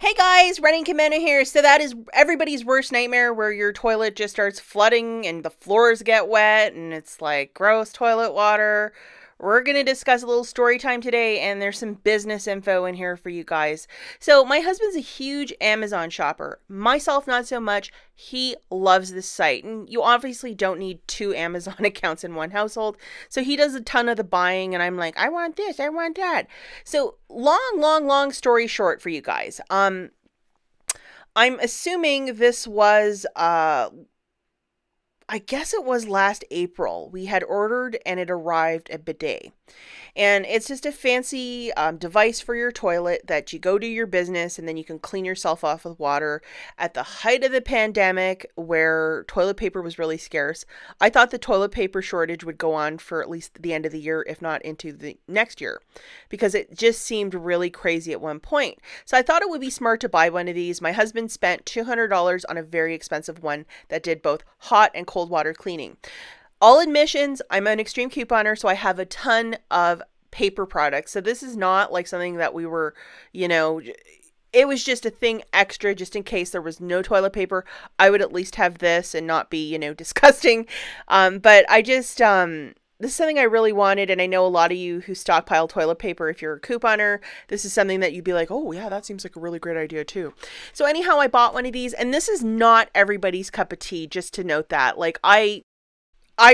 Hey guys, running Kimono here. So that is everybody's worst nightmare where your toilet just starts flooding and the floors get wet and it's like gross toilet water. We're going to discuss a little story time today, and there's some business info in here for you guys. So, my husband's a huge Amazon shopper. Myself, not so much. He loves this site, and you obviously don't need two Amazon accounts in one household. So, he does a ton of the buying, and I'm like, I want this, I want that. So, long story short for you guys. I'm assuming this was I guess it was last April. We had ordered and it arrived a bidet. And it's just a fancy device for your toilet that you go to your business and then you can clean yourself off with water. At the height of the pandemic, where toilet paper was really scarce, I thought the toilet paper shortage would go on for at least the end of the year, if not into the next year, because it just seemed really crazy at one point. So I thought it would be smart to buy one of these. My husband spent $200 on a very expensive one that did both hot and cold water cleaning. All admissions, I'm an extreme couponer, so I have a ton of paper products. So this is not like something that we were, you know, it was just a thing extra just in case there was no toilet paper. I would at least have this and not be, disgusting. But I just, this is something I really wanted. And I know a lot of you who stockpile toilet paper, if you're a couponer, this is something that you'd be like, oh yeah, that seems like a really great idea too. So anyhow, I bought one of these, and this is not everybody's cup of tea, just to note that. Like I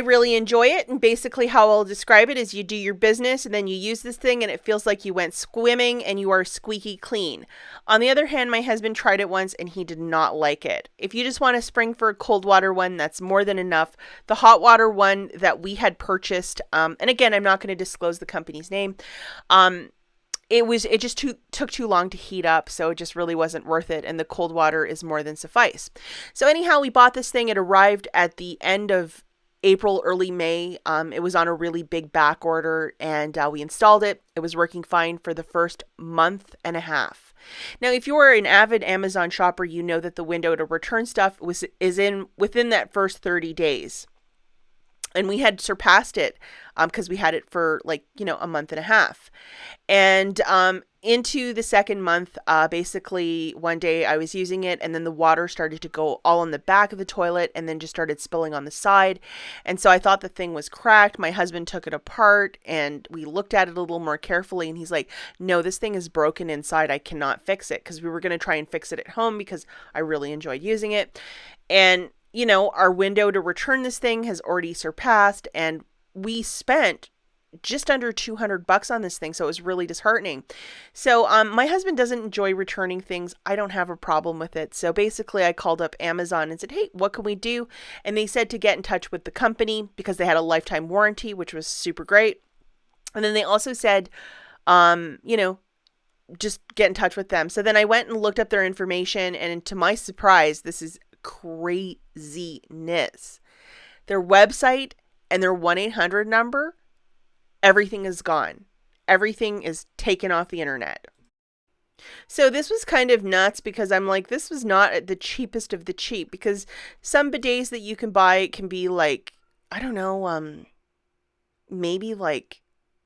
really enjoy it, and basically how I'll describe it is you do your business and then you use this thing and it feels like you went swimming and you are squeaky clean. On the other hand, my husband tried it once and he did not like it. If you just want to spring for a cold water one, that's more than enough. The hot water one that we had purchased, and again, I'm not going to disclose the company's name, it just took too long to heat up, so it just really wasn't worth it, and the cold water is more than suffice. So anyhow, we bought this thing. It arrived at the end of April, early May. It was on a really big back order, and we installed it. It was working fine for the first month and a half. Now, if you are an avid Amazon shopper, you know that the window to return stuff is within that first 30 days. And we had surpassed it because we had it for a month and a half. And into the second month, basically one day I was using it and then the water started to go all on the back of the toilet and then just started spilling on the side. And so I thought the thing was cracked. My husband took it apart and we looked at it a little more carefully, and he's like, no, this thing is broken inside. I cannot fix it, because we were going to try and fix it at home because I really enjoyed using it. And our window to return this thing has already surpassed, and we spent just under $200 on this thing. So it was really disheartening. So, my husband doesn't enjoy returning things. I don't have a problem with it. So basically I called up Amazon and said, hey, what can we do? And they said to get in touch with the company because they had a lifetime warranty, which was super great. And then they also said, just get in touch with them. So then I went and looked up their information, and to my surprise, this is craziness. Their website and their 1-800 number, everything is gone. Everything is taken off the internet. So this was kind of nuts, because I'm like, this was not the cheapest of the cheap, because some bidets that you can buy can be like, I don't know, maybe like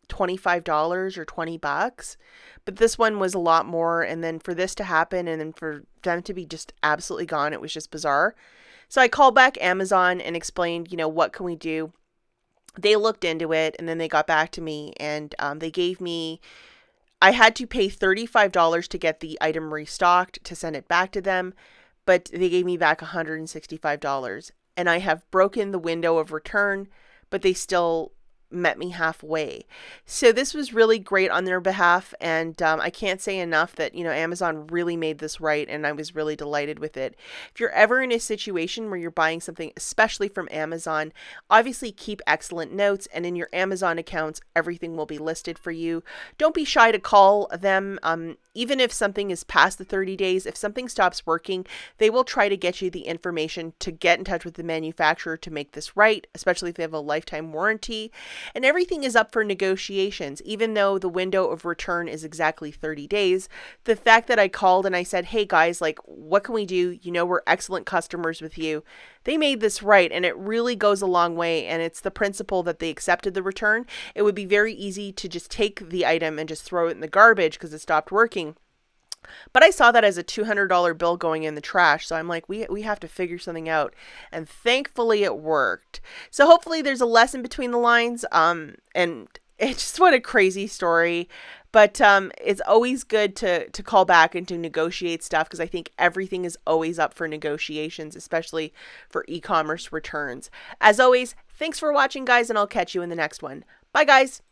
$25 or $20, but this one was a lot more. And then for this to happen and then for them to be just absolutely gone, it was just bizarre. So I called back Amazon and explained, what can we do? They looked into it and then they got back to me, and they gave me, I had to pay $35 to get the item restocked to send it back to them, but they gave me back $165. And I have broken the window of return, but they still met me halfway. So this was really great on their behalf, and I can't say enough that Amazon really made this right, and I was really delighted with it. If you're ever in a situation where you're buying something, especially from Amazon, obviously keep excellent notes, and in your Amazon accounts everything will be listed for you. Don't be shy to call them. Even if something is past the 30 days, if something stops working, they will try to get you the information to get in touch with the manufacturer to make this right, especially if they have a lifetime warranty. And everything is up for negotiations, even though the window of return is exactly 30 days. The fact that I called and I said, hey guys, what can we do? We're excellent customers with you. They made this right, and it really goes a long way, and it's the principle that they accepted the return. It would be very easy to just take the item and just throw it in the garbage because it stopped working. But I saw that as a $200 bill going in the trash. So I'm like, we have to figure something out. And thankfully it worked. So hopefully there's a lesson between the lines. And it's just what a crazy story. But it's always good to call back and to negotiate stuff, because I think everything is always up for negotiations, especially for e-commerce returns. As always, thanks for watching, guys, and I'll catch you in the next one. Bye, guys.